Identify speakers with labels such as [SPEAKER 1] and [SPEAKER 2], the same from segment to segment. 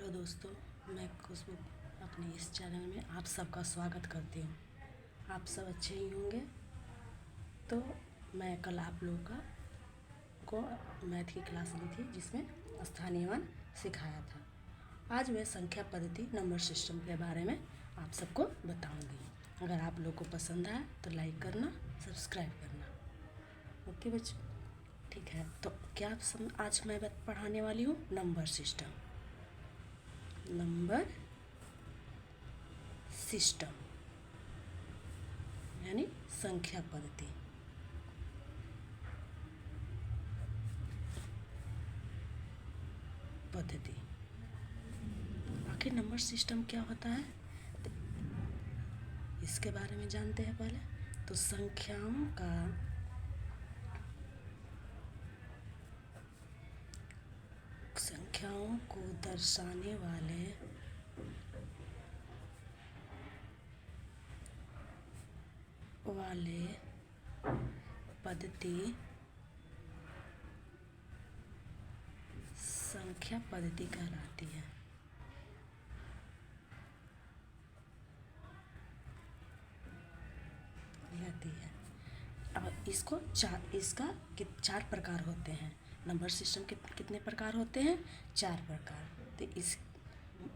[SPEAKER 1] Hello दोस्तों, मैं खुशबू अपने इस चैनल में आप सबका स्वागत करती हूँ। आप सब अच्छे ही होंगे। तो मैं कल आप लोगों को मैथ की क्लास ली थी जिसमें स्थानीय मान सिखाया था। आज मैं संख्या पद्धति नंबर सिस्टम के बारे में आप सबको बताऊंगी। अगर आप लोग को पसंद आए तो लाइक करना, सब्सक्राइब करना। ओके बच्चों, ठीक है। तो क्या आज मैं पढ़ाने वाली हूँ नंबर सिस्टम। नंबर सिस्टम यानी संख्या पद्धति। आखिर नंबर सिस्टम क्या होता है, इसके बारे में जानते हैं पहले। तो संख्याओं को दर्शाने वाले पद्धति संख्या पद्धति कहलाती है। अब इसका चार प्रकार होते हैं। नंबर सिस्टम के कितने प्रकार होते हैं? 4 प्रकार। तो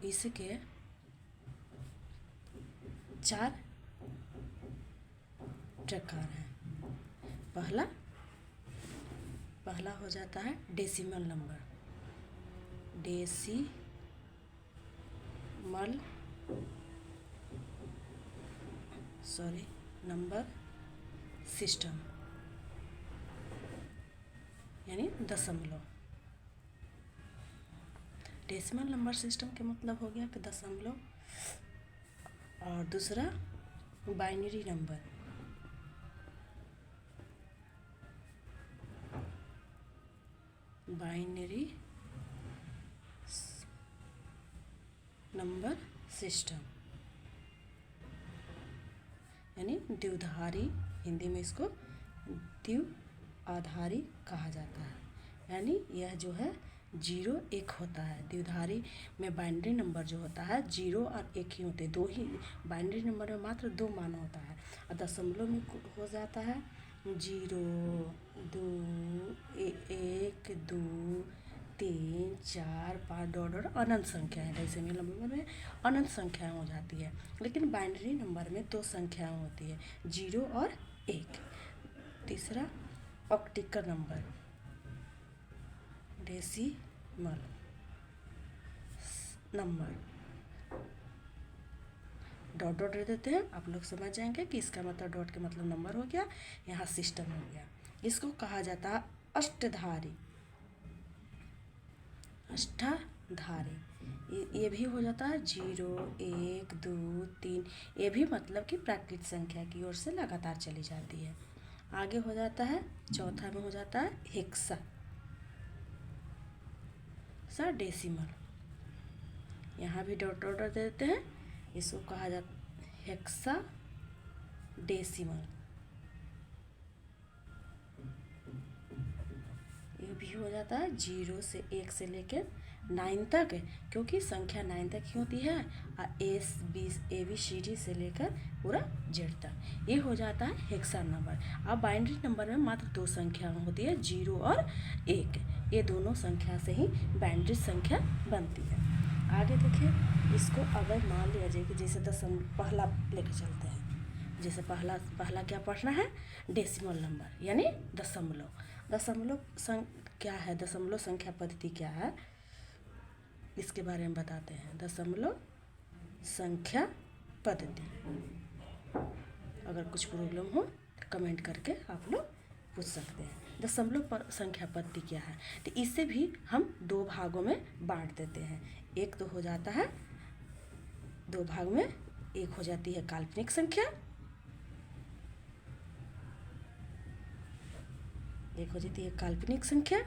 [SPEAKER 1] इसके 4 प्रकार हैं। पहला हो जाता है डेसिमल नंबर। नंबर सिस्टम यानी दशमलव। डेसिमल नंबर सिस्टम के मतलब हो गया कि दशमलव। और दूसरा binary number. Binary number system यानी द्विआधारी। हिंदी में इसको द्विआधारी कहा जाता है। यानी यह जो है 0 1 होता है। द्विआधारी में बाइनरी नंबर जो होता है 0 और 1 ही होते हैं। दो ही बाइनरी नंबर में मात्र 2 मान होता है। और दशमलव में हो जाता है 0 2 1 2 3 4 5 डॉट अनंत संख्या है। डेसिमल नंबर में अनंत संख्याएं हो जाती है। लेकिन बाइनरी नंबर में 2 संख्याएं होती है, 0 और 1। तीसरा octal number. Decimal number dot dot दे देते हैं। आप लोग समझ जाएंगे कि इसका मतलब डॉट के मतलब नंबर हो गया, यहाँ सिस्टम हो गया। इसको कहा जाता है अष्टधारी। ये भी हो जाता है 0 1 2 3। ये भी मतलब कि प्राकृत संख्या की ओर से लगातार चली जाती है। आगे हो जाता है चौथा में हो जाता है हेक्सा डेसिमल। यहाँ भी डॉट डॉट दे देते हैं। इसको कहा जाता है हेक्सा डेसिमल। ये भी हो जाता है 0 से 1 से लेकर 9 तक, क्योंकि संख्या 9 तक ही होती है। और ABCD से लेकर पूरा Z तक ये हो जाता है हेक्सा नंबर। अब बाइनरी नंबर में मात्र 2 संख्या होती है, 0 और 1। ये दोनों संख्या से ही बाइनरी संख्या बनती है। आगे देखिए, इसको अगर मान लिया जाए कि जैसे पहला लेके चलते हैं। जैसे पहला क्या पढ़ना है? डेसिमल नंबर यानी दशमलव। क्या है दशमलव संख्या पद्धति क्या है, इसके बारे में बताते हैं। दशमलव संख्या पद्धति। अगर कुछ प्रॉब्लम हो तो कमेंट करके आप लोग पूछ सकते हैं। दशमलव संख्या पद्धति क्या है? तो इसे भी हम 2 भागों में बांट देते हैं। एक तो हो जाता है 2 भाग में। एक हो जाती है काल्पनिक संख्या, एक हो जाती है काल्पनिक संख्या,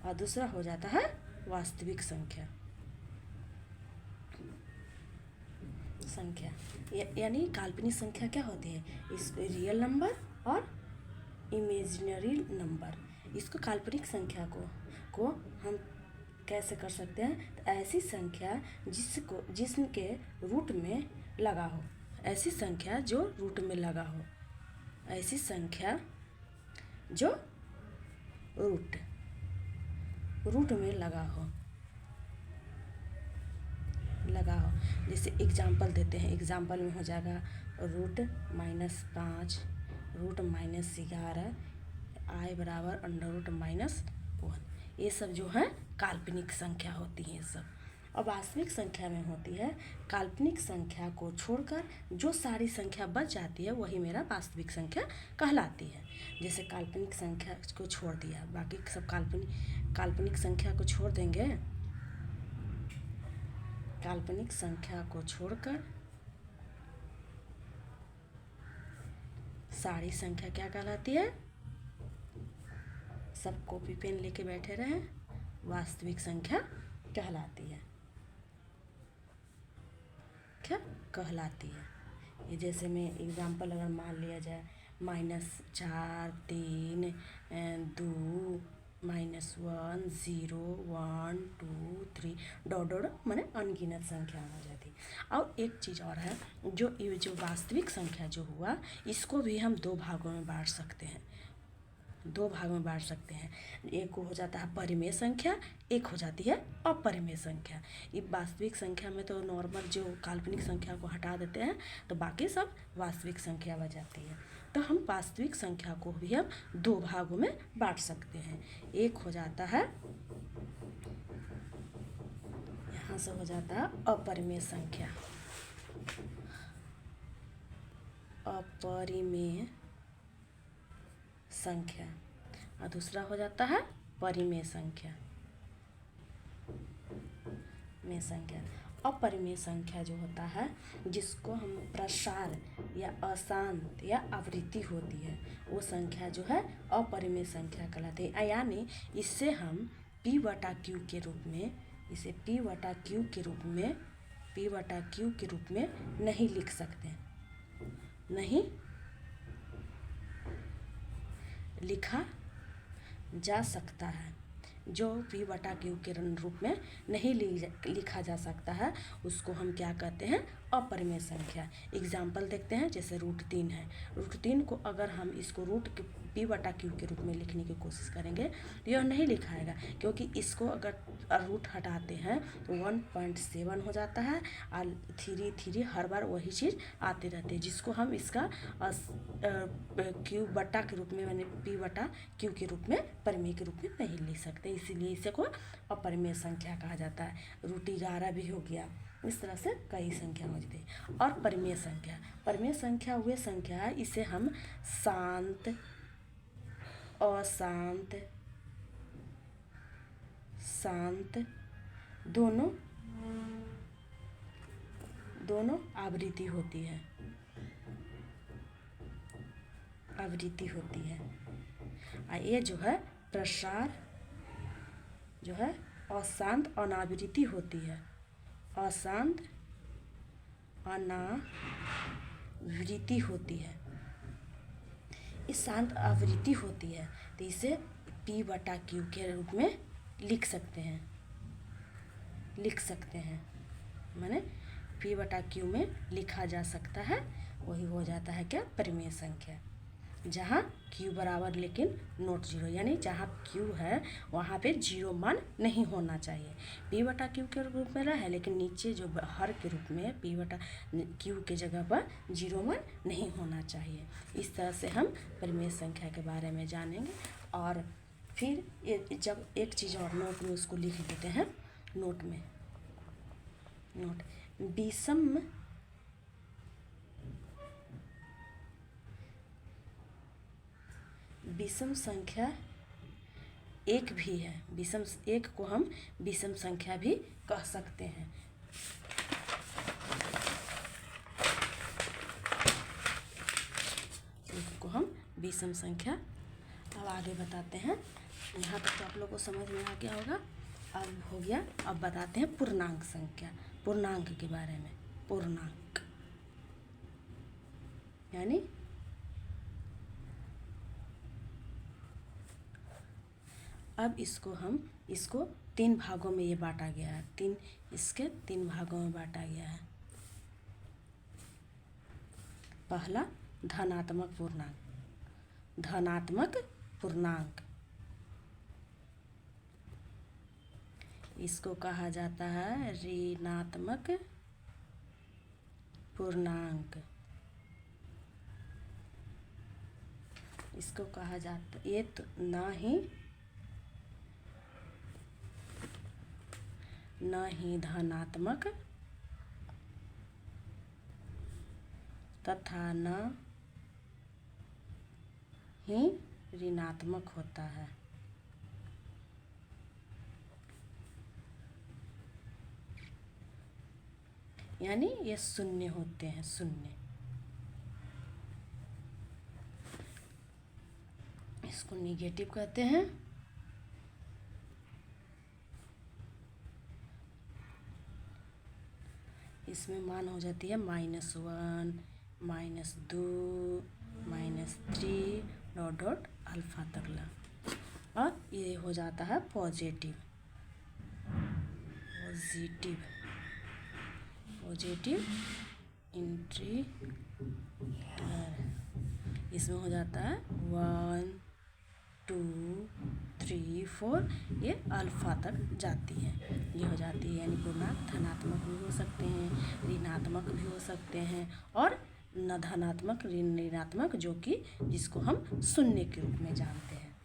[SPEAKER 1] और दूसरा हो जाता है वास्तविक संख्या। यानी काल्पनिक संख्या क्या होती है? इस रियल नंबर और इमेजिनरी नंबर। इसको काल्पनिक संख्या को हम कैसे कर सकते हैं, तो ऐसी संख्या जिसके रूट में लगा हो, ऐसी संख्या जो रूट में लगा हो, ऐसी संख्या जो रूट में लगा हो। जैसे एग्जाम्पल देते हैं, एग्जाम्पल में हो जाएगा √-5, √-11, i बराबर √-1। ये सब जो है काल्पनिक संख्या होती है ये सब। और वास्तविक संख्या में होती है, काल्पनिक संख्या को छोड़कर जो सारी संख्या बच जाती है वही मेरा वास्तविक संख्या कहलाती है। जैसे काल्पनिक संख्या को छोड़ दिया, बाकी सब काल्पनिक संख्या को छोड़ देंगे, काल्पनिक संख्या को छोड़कर सारी संख्या क्या कहलाती है? सब कॉपी पेन लेके बैठे रहे, वास्तविक संख्या कहलाती है। क्या कहलाती है? ये जैसे में एग्जाम्पल अगर मान लिया जाए -4, 3, 2, -1, 0, 1, 2, 3 डॉट माने अनगिनत संख्या हो जाती। और एक चीज़ और है, जो वास्तविक संख्या जो हुआ, इसको भी हम दो भागों में बांट सकते हैं। एक हो जाता है परिमेय संख्या, एक हो जाती है अपरिमेय संख्या। ये वास्तविक संख्या में तो नॉर्मल जो काल्पनिक संख्या को हटा देते हैं तो बाकी सब वास्तविक संख्या बच जाती है। तो हम वास्तविक संख्या को भी हम दो भागों में बांट सकते हैं। एक हो जाता है, यहाँ से हो जाता है अपरिमेय संख्या, अपरिमेय संख्या, और दूसरा हो जाता है परिमेय संख्या। अपरिमेय संख्या जो होता है, जिसको हम प्रसार या अशांत या आवृत्ति होती है, वो संख्या जो है अपरिमेय संख्या कहलाती है। यानी इससे हम P/Q के रूप में, इसे P/Q के रूप में नहीं लिख सकते, नहीं लिखा जा सकता है। जो P/Q के रूप में नहीं लिखा जा सकता है, उसको हम क्या कहते हैं? अपरिमेय संख्या। एग्जाम्पल देखते हैं, जैसे √3 है। √3 को अगर हम इसको P/Q के रूप में लिखने की कोशिश करेंगे तो यह नहीं लिखाएगा, क्योंकि इसको अगर रूट हटाते हैं तो 1.7 हो जाता है, और 3 हर बार वही चीज़ आते रहते हैं, जिसको हम इसका Q/बटा के रूप में, यानी P/Q के रूप में, परिमेय के रूप में नहीं लिख सकते। इसीलिए इसे को अपरिमेय संख्या कहा जाता है। √11 भी हो गया। इस तरह से कई संख्या हो जाती है। और परिमेय संख्या वे संख्या है, इसे हम शांत, अशांत, शांत दोनों आवृत्ति होती है, और ये जो है प्रसार जो है अशांत अनावृत्ति होती है, अशांत अनावृत्ति होती है। इस शांत आवृत्ति होती है, तो इसे P/Q के रूप में लिख सकते हैं, माने P/Q में लिखा जा सकता है। वही हो जाता है क्या? परिमेय संख्या। जहाँ Q बराबर लेकिन नॉट 0, यानी जहाँ Q है वहाँ पे 0 मान नहीं होना चाहिए। P/Q के रूप में रहा है, लेकिन नीचे जो हर के रूप में P/Q के जगह पर 0 मान नहीं होना चाहिए। इस तरह से हम परिमेय संख्या के बारे में जानेंगे। और फिर जब एक चीज़ और नोट में उसको लिख देते हैं, नोट विषम संख्या एक भी है। विषम एक को हम विषम संख्या भी कह सकते हैं। एक को हम विषम संख्या। अब आगे बताते हैं। यहाँ तक तो आप लोगों को समझ में आ गया होगा। अब हो गया, अब बताते हैं पूर्णांक संख्या, पूर्णांक के बारे में। पूर्णांक यानी अब इसको तीन भागों में ये बांटा गया है, इसके तीन भागों में बांटा गया है। पहला धनात्मक पूर्णांक, इसको कहा जाता है ऋणात्मक पूर्णांक। इसको कहा जाता, ये तो न ही धनात्मक तथा न ही ऋणात्मक होता है। यानी ये शून्य होते हैं, शून्य। इसको निगेटिव कहते हैं। इसमें मान हो जाती है -1, -2, -3 डॉट अल्फा तकला, और ये हो जाता है पॉजिटिव इंटीजर। इसमें हो जाता है 1, 2, 3, 4, ये अल्फा तक जाती है, ये हो जाती है। यानी पूर्णांक धनात्मक भी हो सकते हैं, ऋणात्मक भी हो सकते हैं, और न धनात्मक ऋणात्मक, जो कि जिसको हम शून्य के रूप में जानते हैं।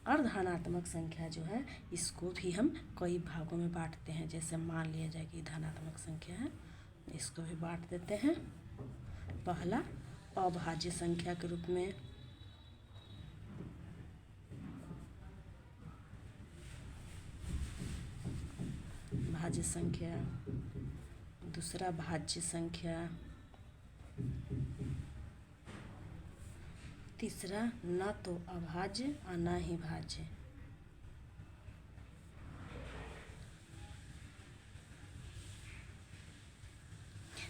[SPEAKER 1] और धनात्मक संख्या जो है, इसको भी हम कई भागों में बांटते हैं। जैसे मान लिया जाए कि धनात्मक संख्या है, इसको भी बांट देते हैं। पहला अभाज्य संख्या के रूप में, भाज्य संख्या। दूसरा भाज्य संख्या। तीसरा न तो अभाज्य और न ही भाज्य।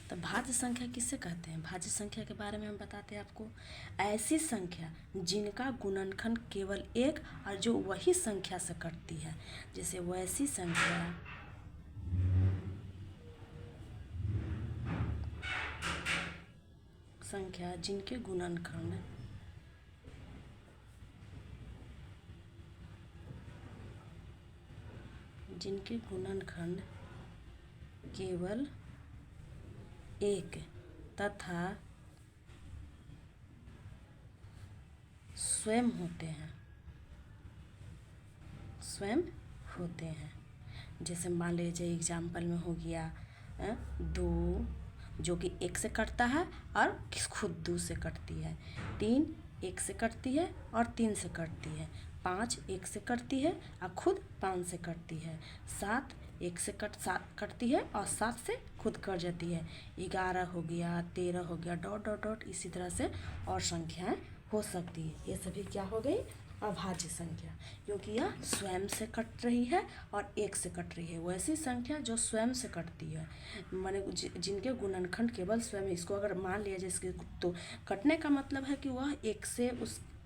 [SPEAKER 1] तो भाज्य संख्या किससे कहते हैं? भाज्य संख्या के बारे में हम बताते हैं आपको। ऐसी संख्या जिनका गुणनखंड केवल एक और जो वही संख्या से कटती है। जैसे वैसी संख्या जिनके गुणनखंड केवल एक तथा स्वयं होते हैं। जैसे मान लीजिए एग्जाम्पल में हो गया 2 जो कि 1 से कटता है और खुद 2 से कटती है। 3 1 से कटती है और 3 से कटती है। 5 1 से कटती है और खुद 5 से कटती है। 7 1 से कटती है और 7 से खुद कट जाती है। 11 हो गया, 13 हो गया, डॉट डॉट डॉट, इसी तरह से और संख्याएं हो सकती है। ये सभी क्या हो गई? अभाज्य संख्या, क्योंकि यह स्वयं से कट रही है और 1 से कट रही है। वैसी संख्या जो स्वयं से कटती है, माने जिनके गुणनखंड केवल स्वयं, इसको अगर मान लिया जाए इसके, तो कटने का मतलब है कि वह 1 से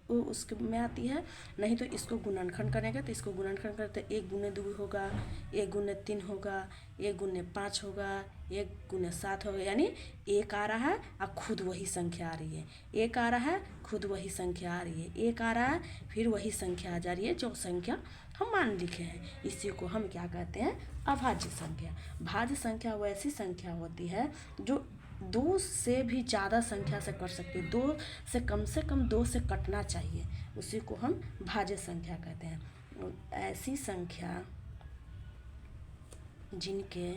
[SPEAKER 1] उसके में आती है। नहीं तो इसको गुणनखंड करेंगे तो इसको गुणनखंड करते 1 × 2 होगा, 1 × 3 होगा, 1 × 5 होगा, 1 × 7 होगा। यानी 1 आ रहा है और खुद वही संख्या आ रही है, 1 आ रहा है खुद वही संख्या आ रही है, 1 आ रहा है फिर वही संख्या आ जा रही है जो संख्या हम मान लिखे हैं। इसी को हम क्या कहते हैं? अभाज्य संख्या। भाज्य संख्या वैसी संख्या होती है जो 2 से भी ज़्यादा संख्या से कट सकती है। 2 से कम 2 से कटना चाहिए, उसी को हम भाज्य संख्या कहते हैं। ऐसी संख्या जिनके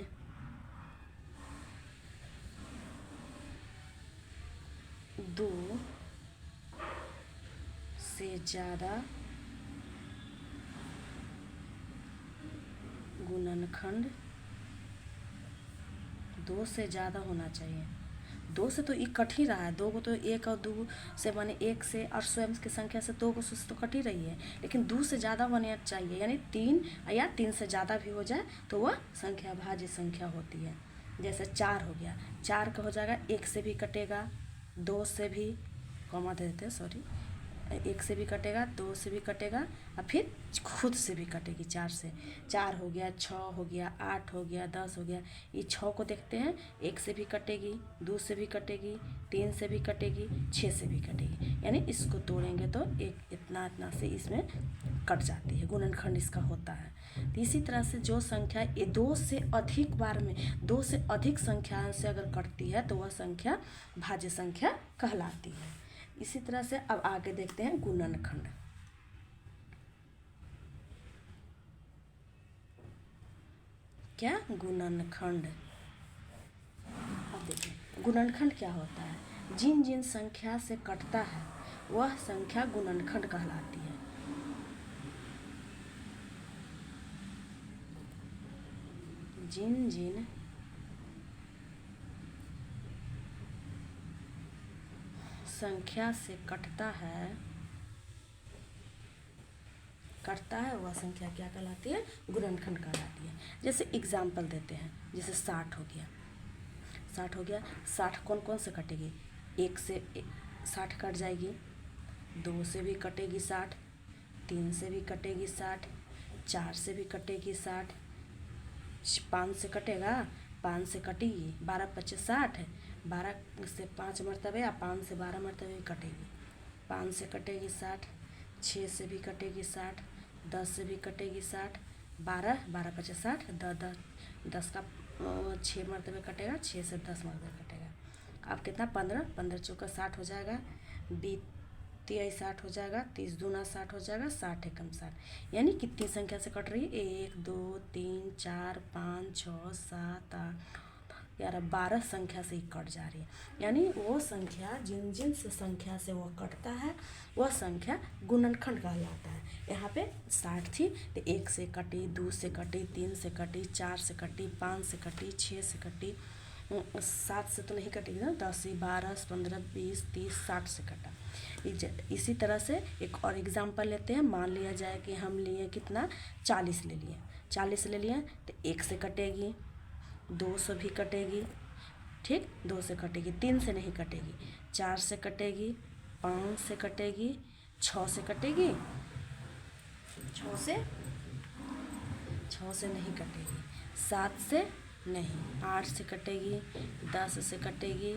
[SPEAKER 1] दो से ज़्यादा गुणनखंड, 2 से ज़्यादा होना चाहिए। 2 से तो ये कट ही रहा है, 2 को तो 1 और 2 से माने 1 से और स्वयं की संख्या से 2 को से तो कट ही रही है, लेकिन 2 से ज़्यादा होना चाहिए। यानी 3 या 3 से ज़्यादा भी हो जाए तो वह संख्या भाज्य संख्या होती है। जैसे 4 हो गया, 4 का हो जाएगा 1 से भी कटेगा, 2 से भी, कॉमा दे देते हैं, सॉरी, 1 से भी कटेगा, 2 से भी कटेगा और फिर खुद से भी कटेगी 4 से। 4 हो गया, 6 हो गया, 8 हो गया, 10 हो गया। ये 6 को देखते हैं, 1 से भी कटेगी, 2 से भी कटेगी, 3 से भी कटेगी, 6 से भी कटेगी। यानी इसको तोड़ेंगे तो एक इतना इतना से इसमें कट जाती है, गुणनखंड इसका होता है। तो इसी तरह से जो संख्या ये 2 से अधिक बार में, 2 से अधिक संख्या से अगर कटती है तो वह संख्या भाज्य संख्या कहलाती है। इसी तरह से अब आगे देखते हैं गुणनखंड। क्या गुणनखंड। अब देखिए गुणनखंड क्या होता है। जिन जिन संख्या से कटता है वह संख्या गुणनखंड कहलाती है। जिन जिन संख्या से कटता है वह संख्या क्या कहलाती है, गुणनखंड कहलाती है। जैसे एग्जाम्पल देते हैं, जैसे 60 हो गया, 60 हो गया। 60 कौन कौन से कटेगी, 1 से 60 कट जाएगी, 2 से भी कटेगी 60, 3 से भी कटेगी 60, 4 से भी कटेगी 60, 5 से कटेगा, 5 से कटेगी, 12 25 60 है, 12 से 5 मरतबे या 5 से 12 मरतबे भी कटेगी। 5 से कटेगी 60, 6 से भी कटेगी 60, 10 से भी कटेगी 60, 12 12 25 60, 10 का 6 मरतबे कटेगा, 6 से 10 मरतबे कटेगा। अब कितना 15 15 चौका 60 हो जाएगा, 20 60 हो जाएगा, 30 दूना 60 हो जाएगा, 60 एकम 60। यानी कितनी संख्या से कट रही है, 1 2 3 4 5 6 7 8 11 12 संख्या से ही कट जा रही है। यानी वो संख्या जिन जिन से संख्या से वो कटता है वह संख्या गुणनखंड कहलाता है। यहाँ पे 60 थी तो 1 से कटी, 2 से कटी, 3 से कटी, 4 से कटी, 5 से कटी, 6 से कटी, 7 से तो नहीं कटेगी ना, 10 12 15 20 30 60 से कटा। इसी तरह से एक और एग्जाम्पल लेते हैं। मान लिया जाए कि हम लिए कितना 40 ले लिए, 40 ले लिए तो 1 से कटेगी, 2 से भी कटेगी, ठीक, 2 से कटेगी, 3 से नहीं कटेगी, 4 से कटेगी, 5 से कटेगी, 6 से कटेगी, 6 से नहीं कटेगी, 7 से नहीं, 8 से कटेगी, 10 से कटेगी,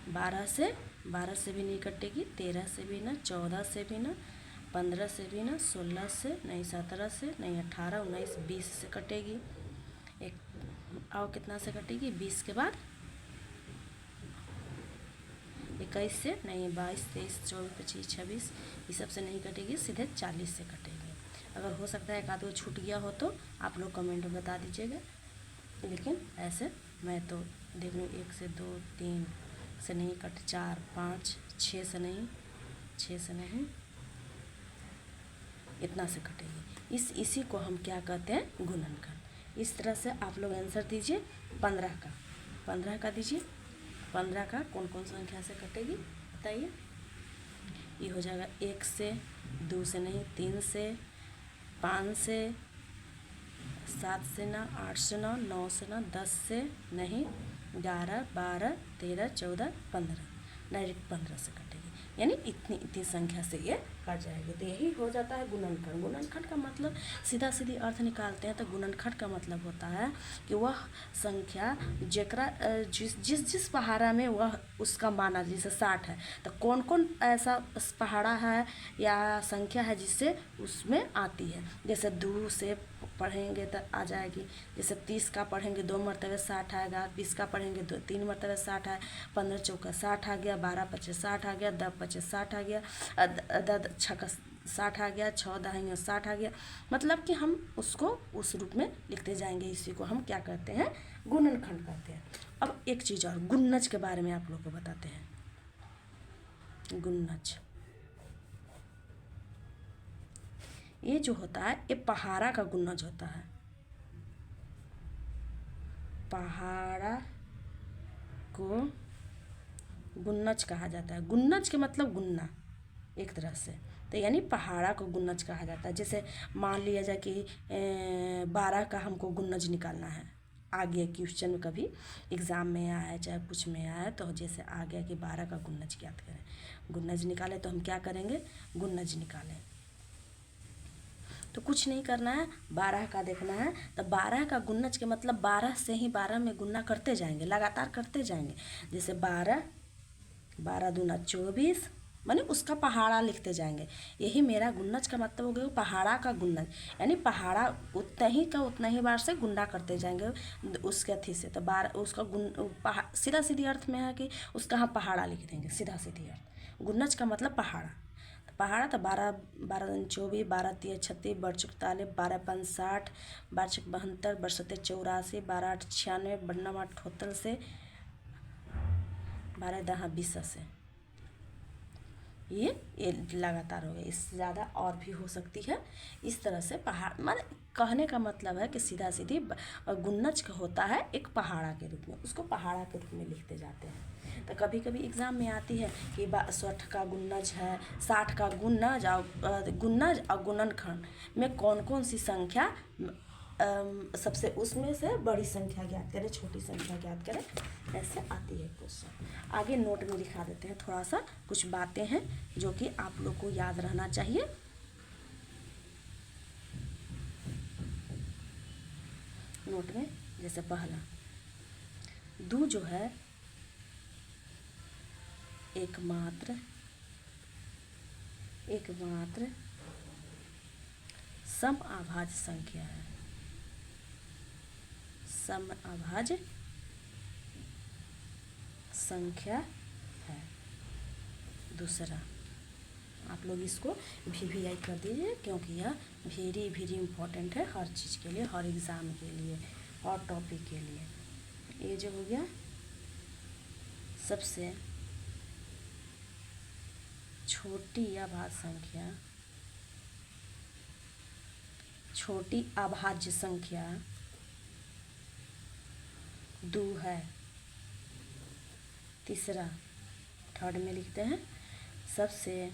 [SPEAKER 1] 12 से भी नहीं कटेगी, 13 से भी ना, 14 से भी ना, 15 से भी ना, 16 से नहीं, 17 से नहीं, 18 19 20 से कटेगी। एक और कितना से कटेगी, 20 के बाद 21 से नहीं, 22 23 24 25 26 ये सब से नहीं कटेगी, सीधे 40 से कटेगी। अगर हो सकता है एक आध वो छूट गया हो तो आप लोग कमेंट में बता दीजिएगा, लेकिन ऐसे मैं तो देख लूँ 1 से 2 3 से नहीं कट, 4 5 6 से नहीं, 6 से नहीं, इतना से कटेगी। इसी को हम क्या कहते हैं, गुणनखंड। इस तरह से आप लोग आंसर दीजिए 15 का दीजिए। 15 का कौन कौन संख्या से कटेगी बताइए। ये हो जाएगा 1 से, 2 से नहीं, 3 से, 5 से, 7 से ना, 8 से ना, 9 से ना, 10 से नहीं, 11 12 13 14 15, डायरेक्ट 15 से कटेगी। यानी इतनी संख्या से ये कट जाएगी। तो यही हो जाता है गुणनखंड। गुणनखंड का मतलब सीधा सीधी अर्थ निकालते हैं तो गुणनखंड का मतलब होता है कि वह संख्या जेकरा जिस पहाड़ा में वह उसका माना, जैसे 60 है तो कौन कौन ऐसा पहाड़ा है या संख्या है जिससे उसमें आती है। जैसे 2 से पढ़ेंगे तो आ जाएगी, जैसे 30 का पढ़ेंगे 2 मरतबे 60 आएगा, 20 का पढ़ेंगे 3 मरतबे 60 है, 15 चौका 60 आ गया, 12 25 60 आ गया, 10 25 60 आ गया, 6 60 आ गया, 6 10 60 आ गया। मतलब कि हम उसको उस रूप में लिखते जाएंगे। इसी को हम क्या कहते हैं, गुणनखंड कहते हैं। अब एक चीज़ और, गुन्नज के बारे में आप लोग को बताते हैं। गुन्नज ये जो होता है ये पहाड़ा का गुन्नज होता है। पहाड़ा को गुन्नज कहा जाता है। गुन्नज के मतलब गुन्ना एक तरह से, तो यानी पहाड़ा को गुन्नज कहा जाता है। जैसे मान लिया जाए कि 12 का हमको गुन्नज निकालना है, आगे क्वेश्चन कभी एग्ज़ाम में आया है चाहे कुछ में आया है, तो जैसे आ गया कि 12 का गुणज ज्ञात करें, गुणज निकाले तो हम क्या करेंगे, गुणज निकालें। तो कुछ नहीं करना है, 12 का देखना है, तो 12 का गुणज के मतलब 12 से ही 12 में गुणा करते जाएंगे, लगातार करते जाएंगे। जैसे 12 दूना 24, माने उसका पहाड़ा लिखते जाएंगे। यही मेरा गुणज का मतलब हो गया पहाड़ा का गुणज, यानी पहाड़ा उतना ही बार से गुणा करते जाएंगे उसके अथी से। तो 12 उसका सीधा सीधी अर्थ में है कि उसका हम पहाड़ा लिख देंगे, सीधा सीधी अर्थ। गुणज का मतलब पहाड़ा, पहाड़ा। तो 12 दूनी 24, 12 तिया 36, 12 चौक 43, 12 पंच 60, 12 छक 72, 12 सत्ते 84, 12 आठ 96, 12 नौ 78 से, 12 दहा 20 से। ये लगातार हो गया। इससे ज़्यादा और भी हो सकती है। इस तरह से पहाड़ माने कहने का मतलब है कि सीधा सीधी गुणज का होता है एक पहाड़ा के रूप में, उसको पहाड़ा के रूप में लिखते जाते हैं। तो कभी कभी एग्ज़ाम में आती है कि 60 का गुणज है, 60 का गुणज और गुणनखंड में कौन कौन सी संख्या सबसे उसमें से बड़ी संख्या ज्ञात करें, छोटी संख्या ज्ञात करें, ऐसे आती है क्वेश्चन। आगे नोट में लिखा देते हैं, थोड़ा सा कुछ बातें हैं जो कि आप लोग को याद रहना चाहिए। नोट में जैसे पहला दो जो है एकमात्र सम अभाज्य संख्या है, सम अभाज्य संख्या है। दूसरा आप लोग इसको VVI कर दीजिए, क्योंकि यह वेरी इम्पोर्टेंट है हर चीज़ के लिए, हर एग्ज़ाम के लिए, हर टॉपिक के लिए। ये जो हो गया सबसे छोटी अभाज्य संख्या, छोटी अभाज्य संख्या 2 है। तीसरा थर्ड में लिखते हैं सबसे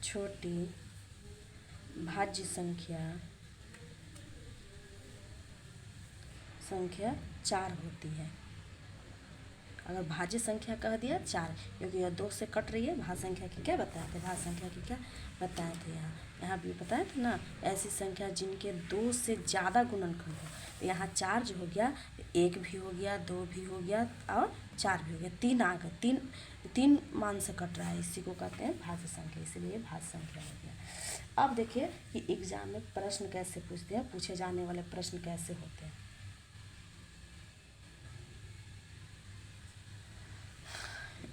[SPEAKER 1] छोटी भाज्य संख्या 4 होती है। अगर भाज्य संख्या कह दिया 4, क्योंकि यह 2 से कट रही है। भाज्य संख्या की क्या बताए थे, भाज्य संख्या की क्या बताए थे, यहाँ भी बताए थे ना, ऐसी संख्या जिनके 2 से ज़्यादा गुणनखंड हो। तो यहाँ 4 जो हो गया, 1 भी हो गया, 2 भी हो गया और 4 भी हो गया, 3 आ गए, तीन मान से कट रहा है, इसी को कहते हैं भाज्य संख्या, इसीलिए भाज्य संख्या हो गया। अब देखिए कि एग्जाम में प्रश्न कैसे पूछते हैं, पूछे जाने वाले प्रश्न कैसे होते हैं।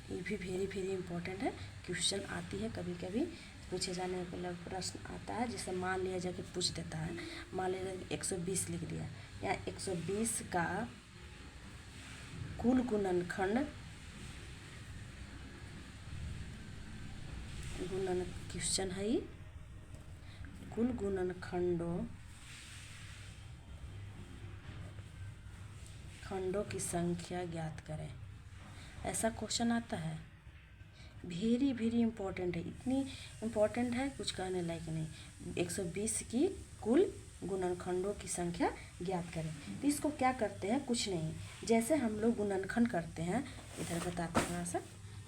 [SPEAKER 1] ये भी वेरी इम्पोर्टेंट है, क्वेश्चन आती है कभी कभी, पूछे जाने वाला प्रश्न आता है। जिसे मान लिया जाए कि पूछ देता है, मान लिया 120 लिख दिया, यहाँ 120 का कुल गुणनखंड, क्वेश्चन है ये, कुल गुणनखंडों की संख्या ज्ञात करें, ऐसा क्वेश्चन आता है। वेरी इम्पोर्टेंट है, इतनी इम्पोर्टेंट है कुछ कहने लायक नहीं। 120 की कुल गुणनखंडों की संख्या ज्ञात करें। तो इसको क्या करते हैं, कुछ नहीं, जैसे हम लोग गुणनखंड करते हैं, इधर बताते हैं थोड़ा सा।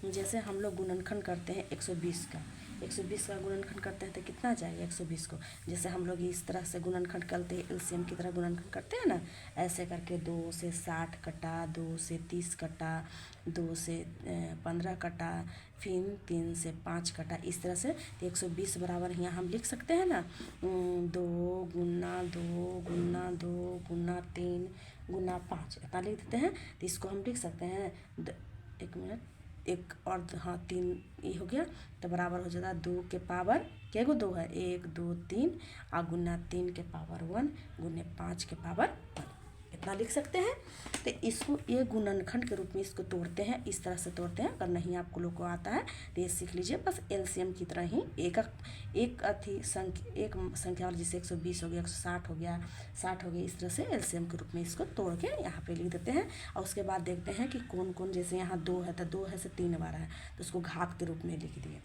[SPEAKER 1] जैसे हम लोग गुणनखंड करते हैं 120 का गुणनखंड करते हैं तो कितना आ जाएगा 120 को। जैसे हम लोग इस तरह से गुणनखंड करते हैं, एलसीएम की तरह गुणनखंड करते हैं ना, ऐसे करके 2 से 60 कटा, 2 से 30 कटा, 2 से 15 कटा, फिर 3 से 5 कटा, इस तरह से। तो 120 बराबर यहाँ हम लिख सकते हैं ना, 2 गुना 2 गुना 2 गुना 3 गुना 5, इतना लिख देते हैं। तो इसको हम लिख सकते हैं, एक मिनट, एक और हाँ 3 ये हो गया, तो बराबर हो जाता है 2 के पावर क्या गो 2 है, 1 2 3 और गुना 3 के पावर 1 गुने 5 के पावर 1, इतना लिख सकते हैं। तो इसको ये गुणनखंड के रूप में इसको तोड़ते हैं, इस तरह से तोड़ते हैं। अगर नहीं आपको लोग को आता है तो ये सीख लीजिए, बस एलसीएम की तरह ही एक संख्या वाला, जैसे 120 हो गया, 160 हो गया, 60 हो गया, इस तरह से एलसीएम के रूप में इसको तोड़ के यहाँ पे लिख देते हैं। और उसके बाद देखते हैं कि कौन कौन, जैसे यहाँ 2 है तो 2 है से 3 बार है, तो उसको घात के रूप में लिख दिए।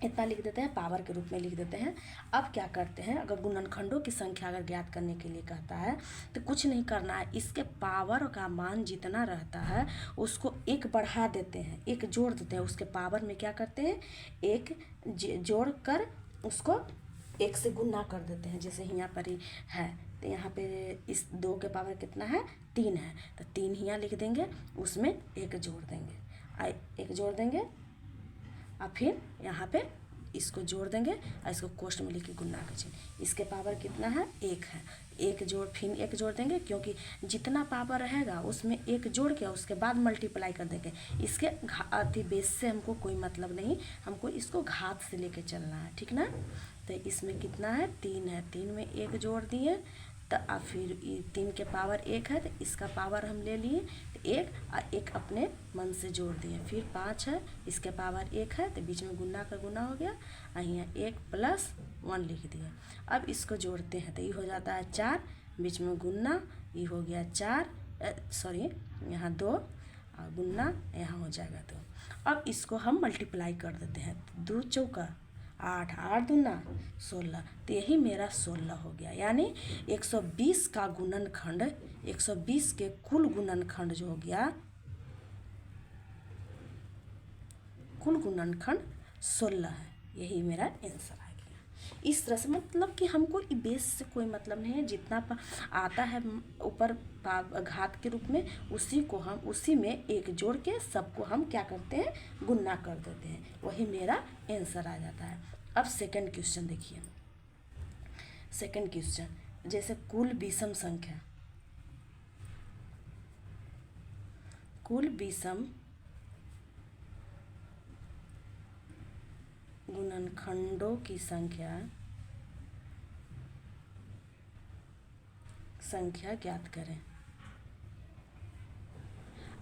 [SPEAKER 1] इतना लिख देते हैं, पावर के रूप में लिख देते हैं। अब क्या करते हैं, अगर गुणनखंडों की संख्या अगर ज्ञात करने के लिए कहता है तो कुछ नहीं करना है, इसके पावर का मान जितना रहता है उसको एक बढ़ा देते हैं, एक जोड़ देते हैं, उसके पावर में क्या करते हैं, एक जोड़ कर उसको एक से गुना कर देते हैं। जैसे यहाँ पर ही है तो यहाँ पे इस 2 के पावर कितना है, 3 है, तो 3 यहाँ लिख देंगे, उसमें एक जोड़ देंगे, एक जोड़ देंगे और फिर यहाँ पे इसको जोड़ देंगे और इसको कोष्ठ में लिख के गुणा का चिन्ह। इसके पावर कितना है, 1 है, एक जोड़ फिर एक जोड़ देंगे, क्योंकि जितना पावर रहेगा उसमें एक जोड़ के उसके बाद मल्टीप्लाई कर देंगे। इसके अति बेस से हमको कोई मतलब नहीं, हमको इसको घात से लेके चलना है, ठीक ना। तो इसमें कितना है, 3 है, 3 में एक जोड़ दिए तो अब फिर 3 के पावर 1 है तो इसका पावर हम ले लिए तो 1 और 1 अपने मन से जोड़ दिए, फिर 5 है, इसके पावर 1 है तो बीच में गुना का गुना हो गया और यहाँ 1 + 1 लिख दिए। अब इसको जोड़ते हैं तो ये हो जाता है 4, बीच में गुना, ये हो गया 4, सॉरी यहाँ 2 और गुना यहाँ हो जाएगा 2। अब इसको हम मल्टीप्लाई कर देते हैं, 2 चौका 8, 8 दूना 16, तो यही मेरा 16 हो गया। यानी 120 का गुणनखंड, 120 के कुल गुणनखंड जो हो गया, कुल गुणनखंड 16 है, यही मेरा आंसर आ गया। इस तरह से मतलब कि हमको बेस से कोई मतलब नहीं है, जितना आता है ऊपर घात के रूप में उसी को हम उसी में एक जोड़ के सबको हम क्या करते हैं, गुणा कर देते हैं, वही मेरा आंसर आ जाता है। अब सेकंड क्वेश्चन देखिए, सेकंड क्वेश्चन जैसे कुल विषम संख्या, कुल विषम गुणनखंडों की संख्या ज्ञात करें।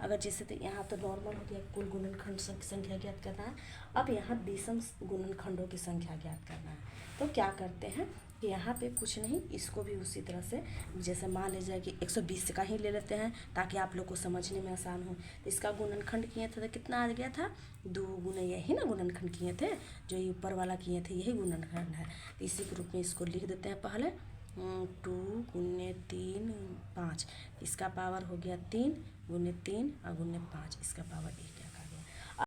[SPEAKER 1] अगर जैसे तो यहाँ तो नॉर्मल हो गया, कुल गुणनखंड संख्या ज्ञात करना है। अब यहाँ विषम गुणनखंडों की संख्या ज्ञात करना है, तो क्या करते हैं कि यहाँ पे कुछ नहीं, इसको भी उसी तरह से जैसे मान लीजिए कि 120 का ही ले लेते हैं ताकि आप लोग को समझने में आसान हो। तो इसका गुणनखंड किए थे तो कितना आ गया था, 2 गुना, यही ना गुणनखंड किए थे, जो ये ऊपर वाला किए थे यही गुणनखंड है। तो इसी के रूप में इसको लिख देते हैं पहले, 2 गुने 3 5, इसका पावर हो गया 3 गुने 3 और गुने 5, इसका पावर 1 है।